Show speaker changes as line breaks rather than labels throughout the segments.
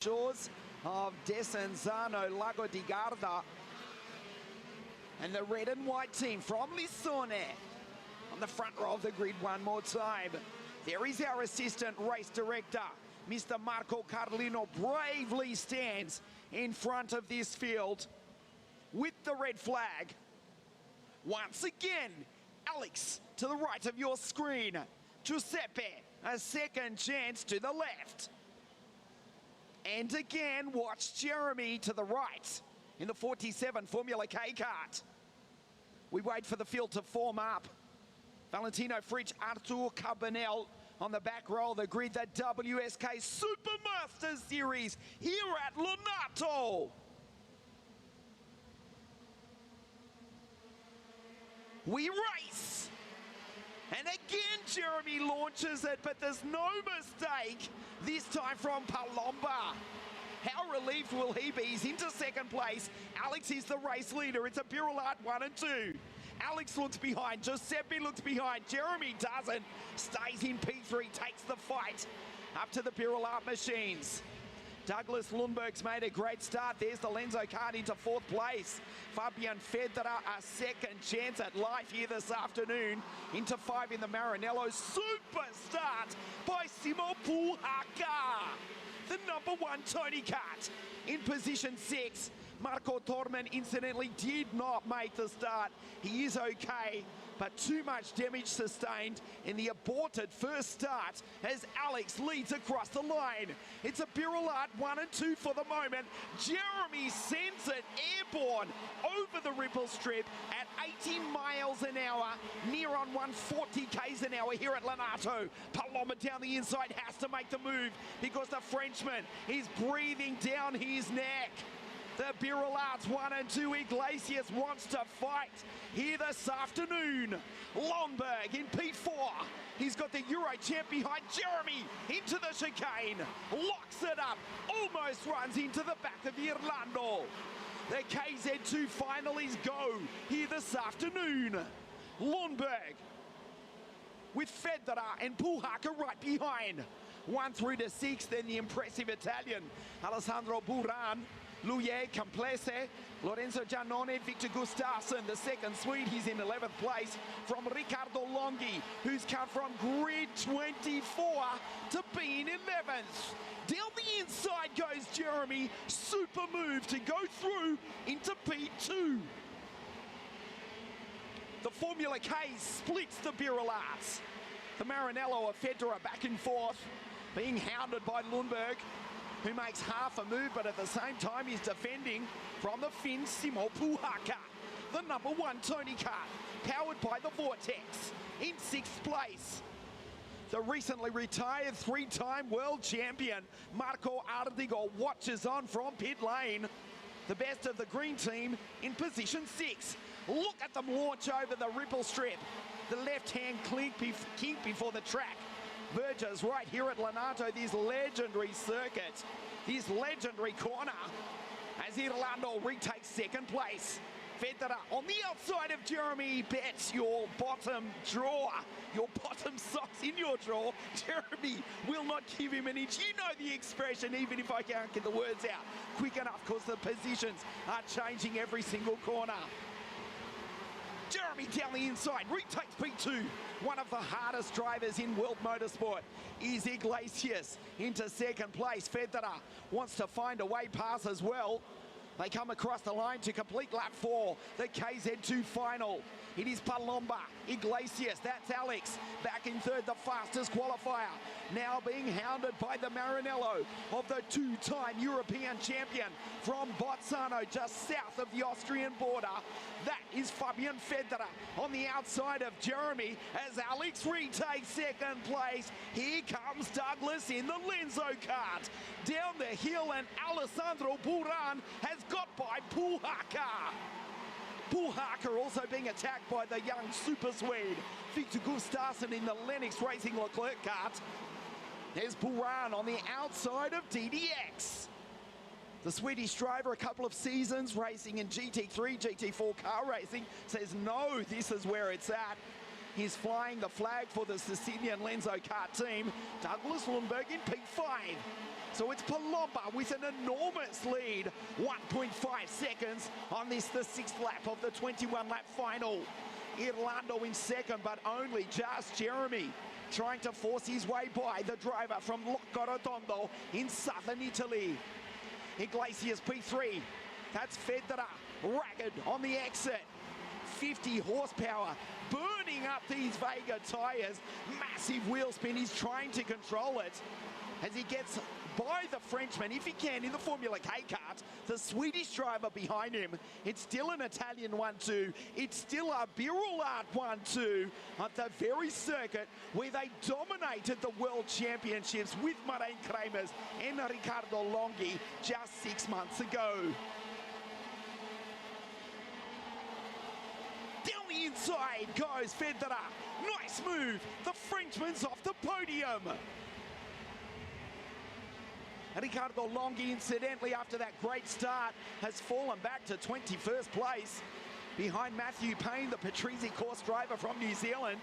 shores of Desenzano, Lago di Garda. And the red and white team from Lissone on the front row of the grid one more time. There is our assistant race director, Mr. Marco Carlino, bravely stands in front of this field with the red flag. Once again, Alex to the right of your screen. Giuseppe, a second chance to the left. And again, watch Jeremy to the right in the 47 Formula K kart. We wait for the field to form up. Valentino Fritsch, Artur Cabanel on the back row of the grid, the WSK Supermaster Series here at Lonato. We race. And again, Jeremy launches it, but there's no mistake. This time from Palomba. How relieved will he be? He's into second place. Alex is the race leader. It's a Birolart 1 and 2. Alex looks behind. Giuseppe looks behind. Jeremy doesn't. Stays in P3, takes the fight up to the Birolart machines. Douglas Lundberg's made a great start. There's the Lenzo kart into fourth place. Fabian Federer, a second chance at life here this afternoon. Into 5 in the Maranello. Super start by Simo Puhaka. The number 1 Tony kart in position 6. Marco Torman incidentally did not make the start. He is okay, but too much damage sustained in the aborted first start as Alex leads across the line. It's a Birolart 1 and 2 for the moment. Jeremy sends it airborne over the ripple strip at 80 miles an hour, near on 140 k's an hour here at Lonato. Paloma down the inside has to make the move because the Frenchman is breathing down his neck. The Birolarts 1 and 2, Iglesias wants to fight here this afternoon. Lomberg in P4. He's got the Euro champ behind Jeremy into the chicane. Locks it up, almost runs into the back of Irlando. The KZ2 finalies go here this afternoon. Lundberg with Federer and Puhaka right behind. 1 through to 6, then the impressive Italian Alessandro Buran. Luye Complese, Lorenzo Giannone, Victor Gustafsson, the second Swede, he's in 11th place from Riccardo Longhi, who's come from grid 24 to be in 11th. Down the inside goes Jeremy, super move to go through into P2. The Formula K splits the Birolarts. The Maranello of Federer back and forth, being hounded by Lundberg, who makes half a move, but at the same time he's defending from the Finn Simo Puhaka. The number 1 Tony kart, powered by the Vortex, in 6th place. The recently retired 3-time world champion, Marco Ardigo, watches on from pit lane. The best of the green team in position 6. Look at them launch over the ripple strip. The left-hand kink before the track. Verges right here at Lonato, this legendary circuit, this legendary corner, as Irlando retakes second place. Federer on the outside of Jeremy, bets your bottom drawer, your bottom socks in your drawer. Jeremy will not give him an inch. You know the expression, even if I can't get the words out quick enough, because the positions are changing every single corner. Jeremy down the inside, retakes P2. One of the hardest drivers in world motorsport is Iglesias into second place. Federer wants to find a way past as well. They come across the line to complete lap 4, the KZ2 final. It is Palomba, Iglesias, that's Alex, back in third, the fastest qualifier. Now being hounded by the Maranello of the 2-time European champion from Bolzano, just south of the Austrian border. That is Fabian Federer on the outside of Jeremy as Alex retakes second place. Here comes Douglas in the Lenzo kart. Down the hill, and Alessandro Buran has got by Puhaka. Puhaka also being attacked by the young super Swede, Victor Gustafsson in the Lennox Racing Leclerc kart. There's Buran on the outside of DDX. The Swedish driver, a couple of seasons racing in GT3, GT4 car racing, says no, this is where it's at. He's flying the flag for the Sicilian Lenzo Kart team. Douglas Lundberg in P5. So it's Palomba with an enormous lead. 1.5 seconds on this, the 6th lap of the 21-lap final. Irlando in second, but only just Jeremy trying to force his way by the driver from Lonato in southern Italy. Iglesias P3. That's Federer, ragged on the exit. 50 horsepower, burning up these Vega tyres. Massive wheel spin, he's trying to control it as he gets by the Frenchman, if he can, in the Formula K kart. The Swedish driver behind him. It's still an Italian 1-2. It's still a Birolart 1-2 at the very circuit where they dominated the World Championships with Marijn Kremers and Riccardo Longhi just 6 months ago. Down the inside goes Federer. Nice move. The Frenchman's off the podium. Riccardo Longhi, incidentally, after that great start, has fallen back to 21st place behind Matthew Payne, the Patrizi course driver from New Zealand,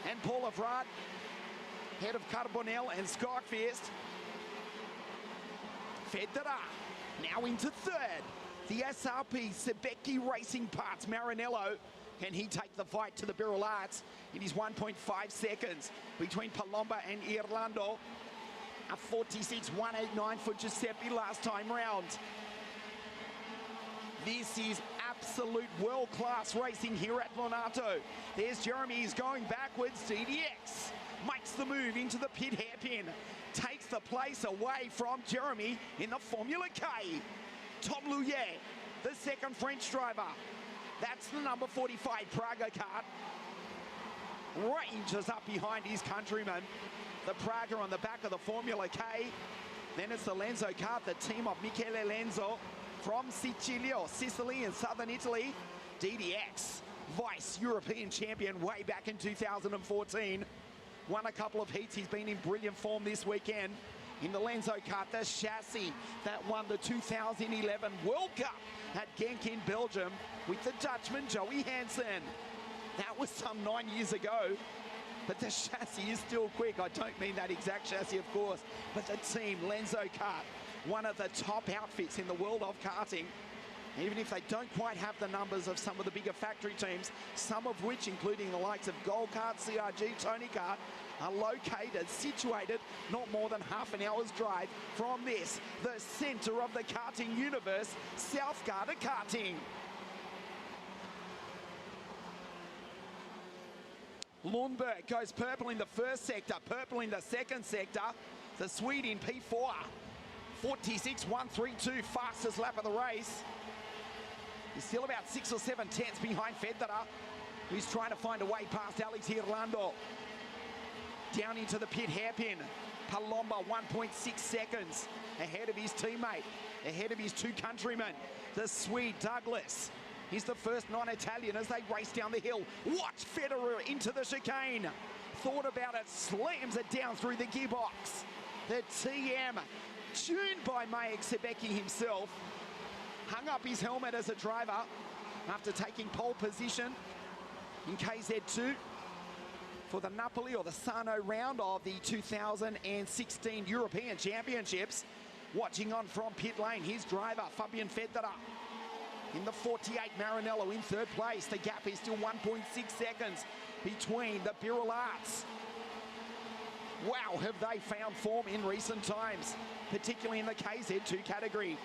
and Paul Avrat, head of Carbonell and Skogfest. Federer now into third. The SRP Sebecki Racing Parts Maranello. Can he take the fight to the Birolarts? It is 1.5 seconds between Palomba and Irlando. A 46.189 for Giuseppe last time round. This is absolute world-class racing here at Lonato. There's Jeremy, he's going backwards. DDX makes the move into the pit hairpin. Takes the place away from Jeremy in the Formula K. Tom Louillet, the second French driver. That's the number 45 Praga kart. Ranges up behind his countryman. The Praga on the back of the Formula K. Then it's the Lenzo kart, the team of Michele Lenzo from Sicilia, or Sicily in southern Italy. DDX, vice European champion way back in 2014. Won a couple of heats. He's been in brilliant form this weekend. In the Lenzo kart, the chassis that won the 2011 World Cup at Genk in Belgium with the Dutchman Joey Hansen. That was some 9 years ago. But the chassis is still quick. I don't mean that exact chassis, of course, but the team, Lenzo Kart, one of the top outfits in the world of karting. Even if they don't quite have the numbers of some of the bigger factory teams, some of which, including the likes of Gold Kart, CRG, Tony Kart, are located, situated not more than half an hour's drive from this, the center of the karting universe, South Garda Karting. Lundberg goes purple in the first sector, purple in the second sector. The Swede in P4. 46.132, fastest lap of the race. He's still about 6 or 7 tenths behind Federer, who's trying to find a way past Alex Irlando. Down into the pit hairpin. Palomba 1.6 seconds ahead of his teammate, ahead of his two countrymen. The Swede Douglas. He's the first non-Italian as they race down the hill. Watch Federer into the chicane. Thought about it, slams it down through the gearbox. The TM, tuned by Maciej Sebecki himself, hung up his helmet as a driver after taking pole position in KZ2 for the Napoli or the Sano round of the 2016 European Championships. Watching on from pit lane, his driver, Fabian Federer. In the 48, Maranello in third place. The gap is still 1.6 seconds between the Birolarts. Wow, have they found form in recent times, particularly in the KZ2 category.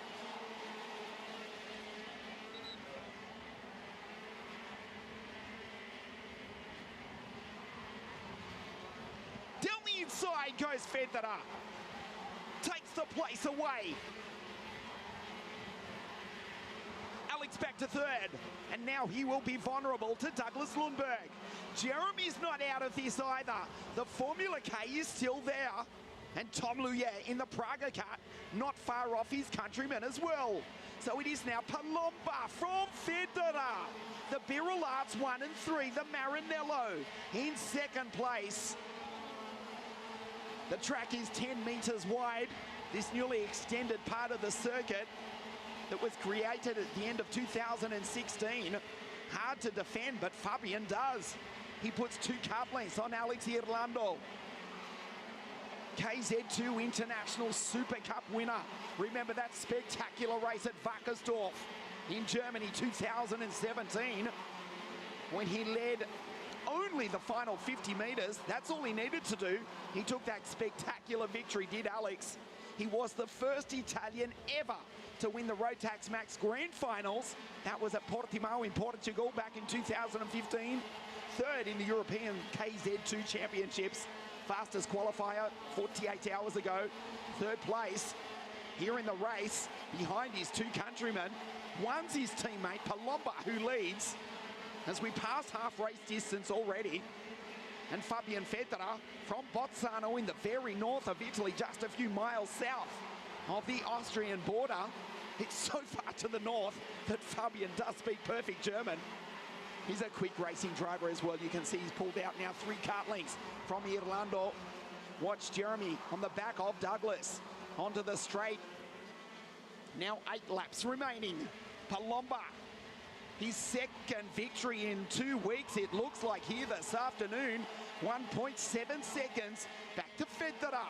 Down the inside goes Federer. Takes the place away. Alex back to third, and now he will be vulnerable to Douglas Lundberg. Jeremy's not out of this either. The Formula K is still there, and Tom Louillet in the Praga kart not far off his countrymen as well. So it is now Palomba from Federer. The Birolarts 1 and 3, the Maranello in second place. The track is 10 meters wide, this newly extended part of the circuit that was created at the end of 2016. Hard to defend, but Fabian does. He puts 2 kart lengths on Alex Irlando. KZ2 International Super Cup winner. Remember that spectacular race at Wackersdorf in Germany 2017 when he led only the final 50 metres. That's all he needed to do. He took that spectacular victory, did Alex. He was the first Italian ever to win the Rotax Max Grand Finals. That was at Portimao in Portugal back in 2015. Third in the European KZ2 Championships. Fastest qualifier 48 hours ago. Third place here in the race behind his 2 countrymen. One's his teammate Palomba, who leads as we pass half race distance already. And Fabian Federer from Bolzano in the very north of Italy, just a few miles south of the Austrian border. It's so far to the north that Fabian does speak perfect German. He's a quick racing driver as well. You can see he's pulled out now 3 kart lengths from Irlando. Watch Jeremy on the back of Douglas onto the straight. Now 8 laps remaining. Palomba, his second victory in 2 weeks, it looks like, here this afternoon. 1.7 seconds back to Federer.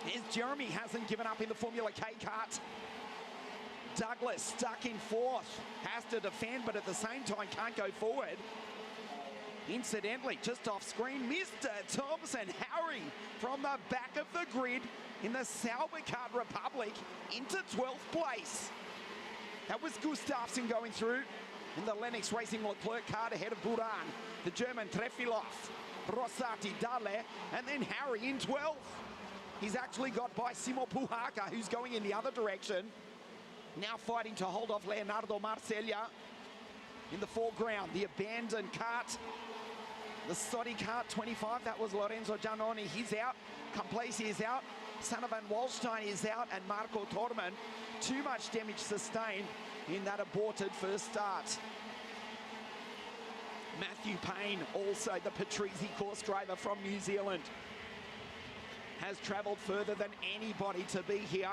As Jeremy hasn't given up in the Formula K kart. Douglas stuck in 4th, has to defend, but at the same time can't go forward. Incidentally, just off screen, Mr. Thompson Harry from the back of the grid in the Sauberkart Republic into 12th place. That was Gustafsson going through in the Lennox Racing Leclerc kart ahead of Buran, the German Trefilov, Rossati, Dale, and then Harry in 12th. He's actually got by Simo Puhaka, who's going in the other direction. Now fighting to hold off Leonardo Marceglia in the foreground. The abandoned kart, the Soddy kart 25, that was Lorenzo Giannoni. He's out. Complesi is out. Sanne van Wallstein is out, and Marco Torman. Too much damage sustained in that aborted first start. Matthew Payne, also the Patrese course driver from New Zealand, has travelled further than anybody to be here,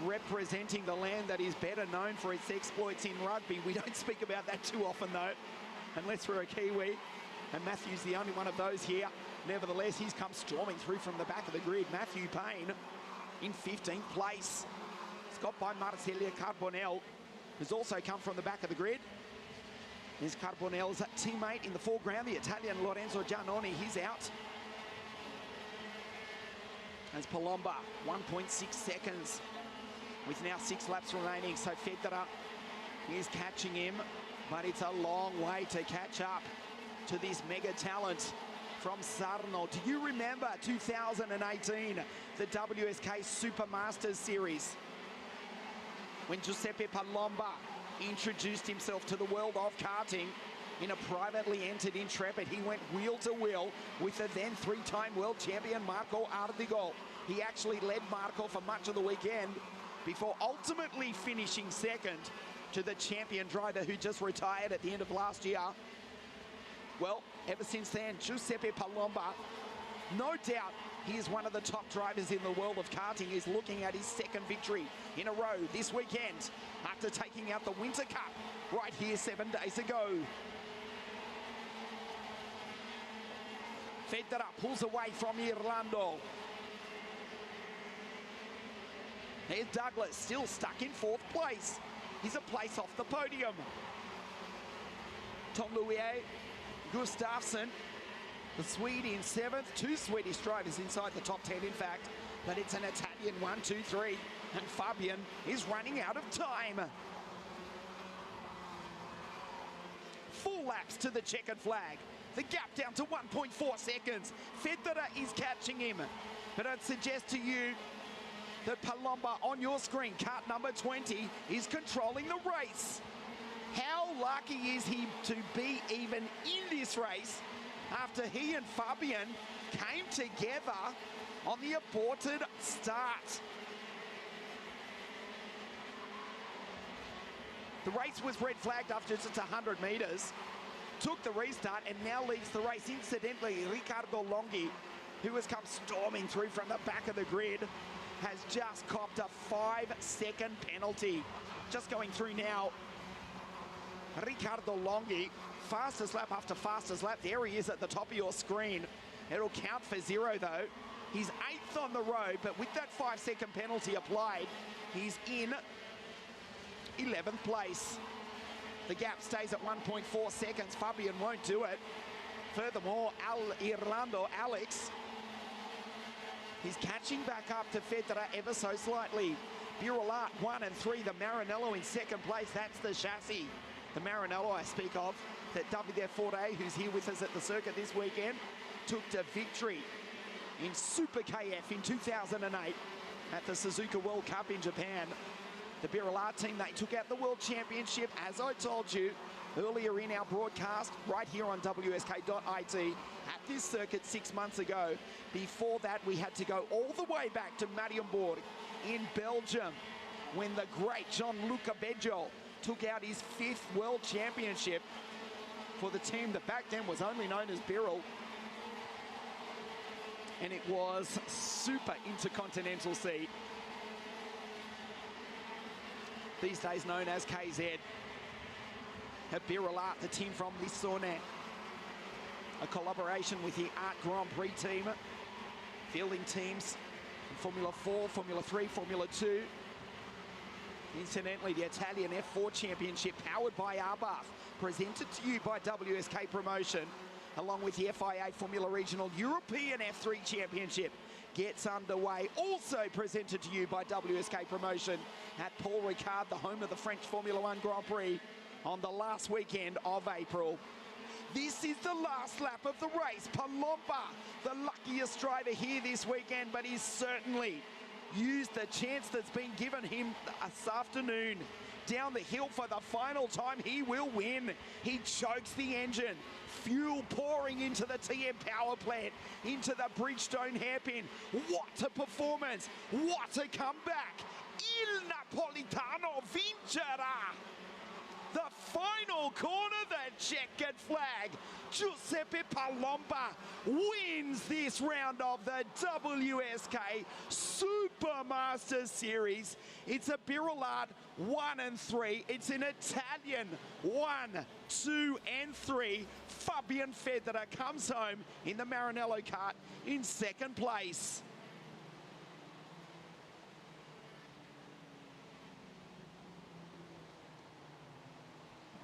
representing the land that is better known for its exploits in rugby. We don't speak about that too often, though, unless we're a Kiwi. And Matthew's the only one of those here. Nevertheless, he's come storming through from the back of the grid. Matthew Payne in 15th place. It's got by Marceglia. Carbonell has also come from the back of the grid. There's Carbonell's teammate in the foreground, the Italian Lorenzo Giannoni. He's out. As Palomba, 1.6 seconds with now 6 laps remaining. So Federer is catching him, but it's a long way to catch up to this mega talent from Sarno. Do you remember 2018, the WSK Super Masters Series, when Giuseppe Palomba introduced himself to the world of karting in a privately entered Intrepid? He went wheel to wheel with the then 3-time world champion Marco Ardigol. He actually led Marco for much of the weekend before ultimately finishing second to the champion driver who just retired at the end of last year. Well, ever since then, Giuseppe Palomba, no doubt he is one of the top drivers in the world of karting. He's looking at his second victory in a row this weekend after taking out the Winter Cup right here 7 days ago. Federer pulls away from Irlando. There's Douglas, still stuck in 4th place. He's a place off the podium. Tom Louier, Gustafsson, the Swede in 7th. 2 Swedish drivers inside the top 10, in fact. But it's an Italian 1, 2, 3. And Fabian is running out of time. 4 laps to the checkered flag. The gap down to 1.4 seconds. Federer is catching him. But I'd suggest to you that Palomba on your screen, kart number 20, is controlling the race. How lucky is he to be even in this race after he and Fabian came together on the aborted start? The race was red flagged after just 100 metres, took the restart and now leads the race. Incidentally, Riccardo Longhi, who has come storming through from the back of the grid, has just copped a 5-second penalty. Just going through now. Riccardo Longhi, fastest lap after fastest lap. There he is at the top of your screen. It'll count for 0 though. He's 8th on the road, but with that 5-second penalty applied, he's in 11th place. The gap stays at 1.4 seconds. Fabian won't do it. Furthermore, Irlando Alex, he's catching back up to Federer ever so slightly. Buralart 1 and 3, the Maranello in 2nd place. That's the chassis, the Maranello I speak of, that Davide Forte, who's here with us at the circuit this weekend, took to victory in Super KF in 2008 at the Suzuka World Cup in Japan. The Buralart team, they took out the World Championship, as I told you earlier in our broadcast, right here on WSK.it at this circuit 6 months ago. Before that, we had to go all the way back to Marienburg in Belgium when the great Gianluca Beggio took out his 5th World Championship for the team that back then was only known as Birrell. And it was Super Intercontinental C. These days known as KZ. At Buralart, the team from Lissone. A collaboration with the Art Grand Prix team. Fielding teams in Formula 4, Formula 3, Formula 2. Incidentally, the Italian F4 Championship, powered by Arbath, presented to you by WSK Promotion, along with the FIA Formula Regional European F3 Championship, gets underway. Also presented to you by WSK Promotion at Paul Ricard, the home of the French Formula 1 Grand Prix, on the last weekend of April. This is the last lap of the race. Palomba, the luckiest driver here this weekend, but he's certainly used the chance that's been given him this afternoon. Down the hill for the final time, he will win. He chokes the engine. Fuel pouring into the TM power plant, into the Bridgestone hairpin. What a performance. What a comeback. Il Napolitano vincerà. The final corner, the checkered flag. Giuseppe Palomba wins this round of the WSK Supermaster Series. It's a Buralart 1 and 3. It's an Italian 1, 2 and 3. Fabian Federer comes home in the Maranello kart in 2nd place.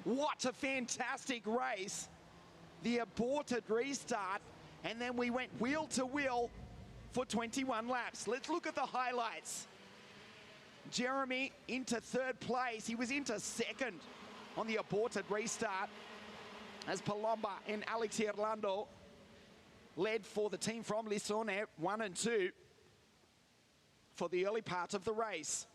What a fantastic race. The aborted restart, and then we went wheel to wheel for 21 laps. Let's look at the highlights. Jeremy into 3rd place. He was into 2nd on the aborted restart as Palomba and Alex Irlando led for the team from Lissone 1 and 2 for the early part of the race.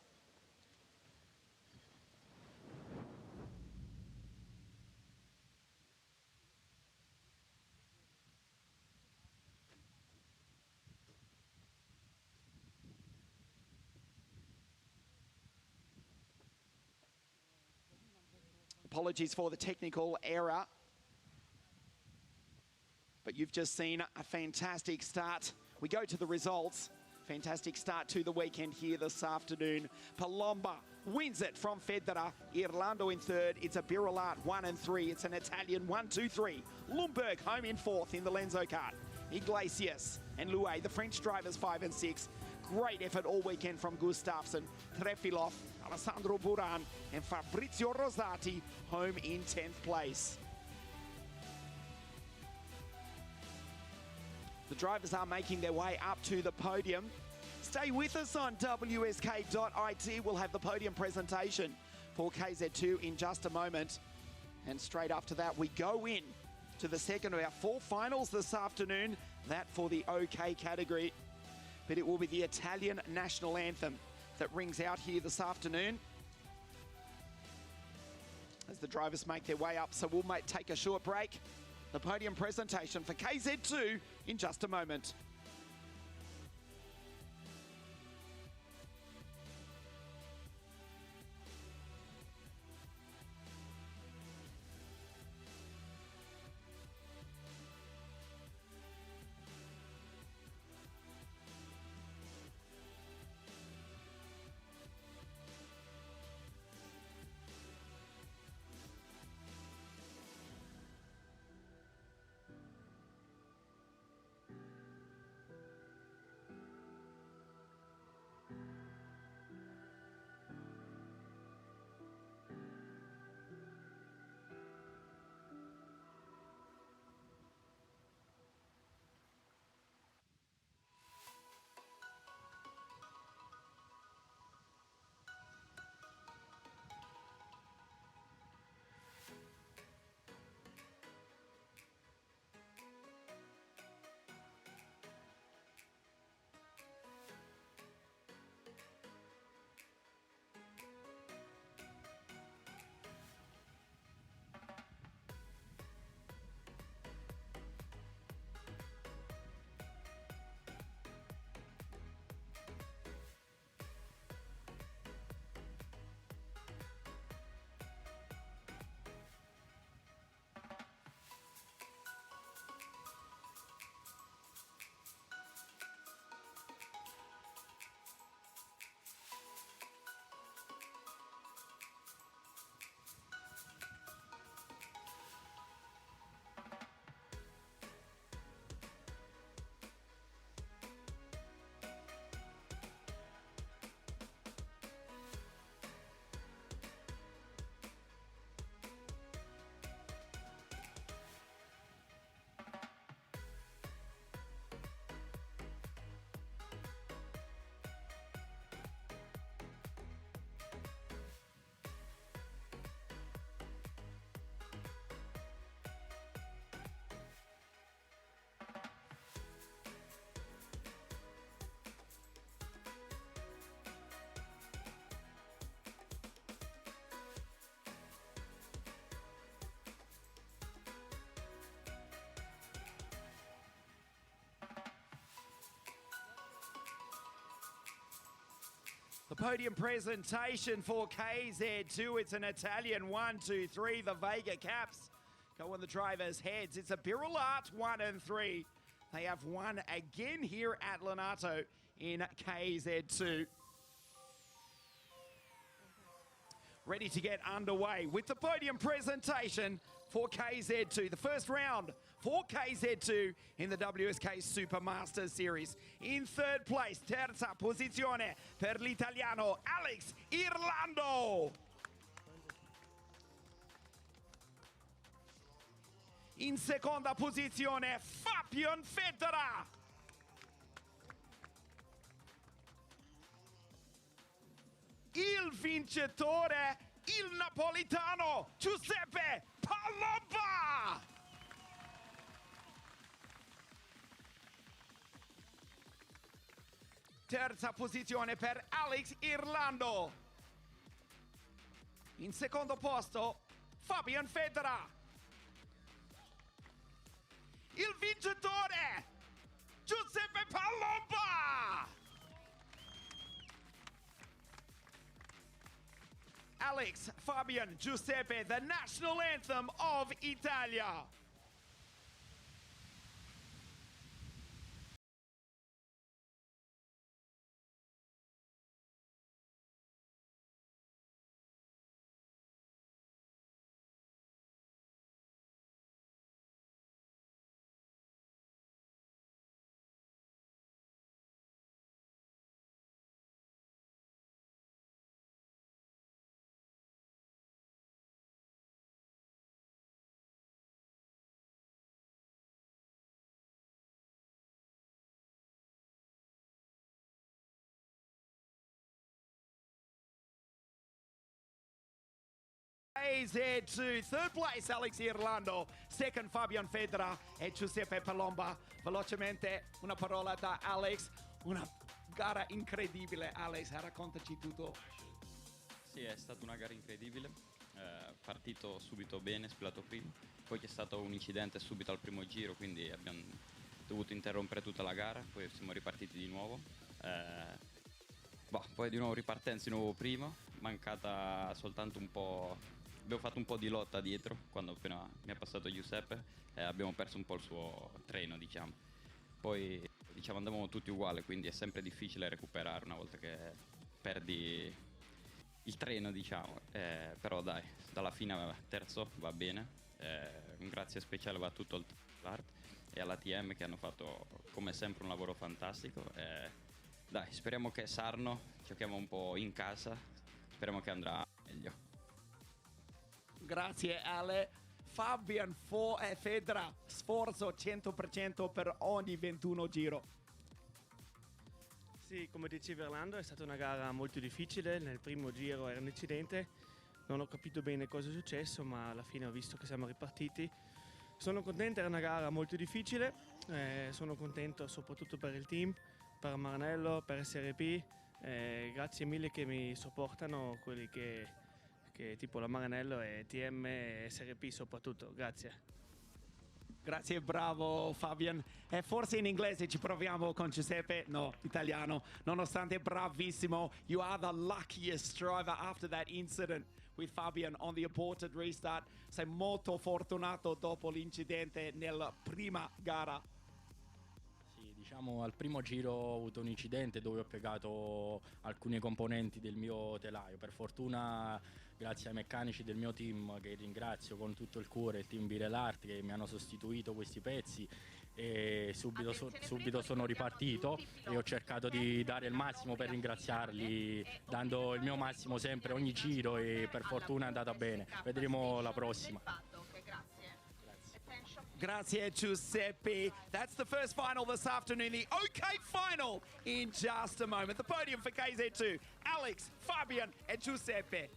Apologies for the technical error. But you've just seen a fantastic start. We go to the results. Fantastic start to the weekend here this afternoon. Palomba wins it from Federer. Irlando in 3rd. It's a Buralart 1 and 3. It's an Italian 1, 2, 3. Lumberg home in 4th in the Lenzo kart. Iglesias and Louet, the French drivers, 5 and 6. Great effort all weekend from Gustafsson, Trefilov, Alessandro Buran and Fabrizio Rosati home in 10th place. The drivers are making their way up to the podium. Stay with us on WSK.it. We'll have the podium presentation for KZ2 in just a moment. And straight after that, we go in to the second of our 4 finals this afternoon. That for the OK category. But it will be the Italian national anthem that rings out here this afternoon as the drivers make their way up. So we'll take a short break. The podium presentation for KZ2 in just a moment. The podium presentation for KZ2. It's an Italian 1, 2, 3. The Vega caps go on the drivers' heads. It's a Birulat 1 and 3. They have won again here at Lonato in KZ2. Ready to get underway with the podium presentation for KZ2. The first round for KZ2 in the WSK Supermaster Series. In third place, terza posizione per l'italiano Alex Irlando. In seconda posizione, Fabian Federa. Il vincitore, il napolitano Giuseppe Palomba. Terza posizione per Alex Irlando. In secondo posto, Fabian Federa. Il vincitore, Giuseppe Palomba. Alex, Fabian, Giuseppe, the national anthem of Italia. KZ2, third place Alex Irlando, second Fabian Federa e Giuseppe Palomba. Velocemente una parola da Alex, una gara incredibile. Alex, raccontaci tutto.
Sì, è stata una gara incredibile, partito subito bene, spilato prima, poi c'è stato un incidente subito al primo giro, quindi abbiamo dovuto interrompere tutta la gara, poi siamo ripartiti di nuovo. Poi di nuovo ripartenza di nuovo prima, mancata soltanto un po'. Abbiamo fatto un po' di lotta dietro quando appena mi è passato Giuseppe e abbiamo perso un po' il suo treno, diciamo. Poi andavamo tutti uguali, quindi è sempre difficile recuperare una volta che perdi il treno, diciamo. Però dai, dalla fine terzo va bene. Un grazie speciale va a tutto il Kart e alla TM che hanno fatto come sempre un lavoro fantastico. Dai, speriamo che Sarno giochiamo un po' in casa, speriamo che andrà meglio.
Grazie Ale. Fabian Federa, sforzo 100% per ogni 21 giro.
Sì, come diceva Orlando, è stata una gara molto difficile. Nel primo giro era un incidente, non ho capito bene cosa è successo, ma alla fine ho visto che siamo ripartiti. Sono contento, era una gara molto difficile, sono contento soprattutto per il team, per Maranello, per SRP. Grazie mille che mi supportano, quelli che tipo la Maranello e TM e SRP soprattutto. Grazie.
Grazie, bravo Fabian. E forse in inglese ci proviamo con Giuseppe? No, italiano. Nonostante bravissimo, you are the luckiest driver after that incident with Fabian on the aborted restart. Sei molto fortunato dopo l'incidente nella prima gara.
Diciamo al primo giro ho avuto un incidente dove ho piegato alcuni componenti del mio telaio. Per fortuna, grazie ai meccanici del mio team, che ringrazio con tutto il cuore, il team Birelart, che mi hanno sostituito questi pezzi, e subito sono ripartito e ho cercato di dare il massimo per ringraziarli, dando il mio massimo sempre ogni giro, e per fortuna è andata bene. Vedremo la prossima.
Grazie Giuseppe. That's the first final this afternoon. The OK final in just a moment. The podium for KZ2, Alex, Fabian and Giuseppe.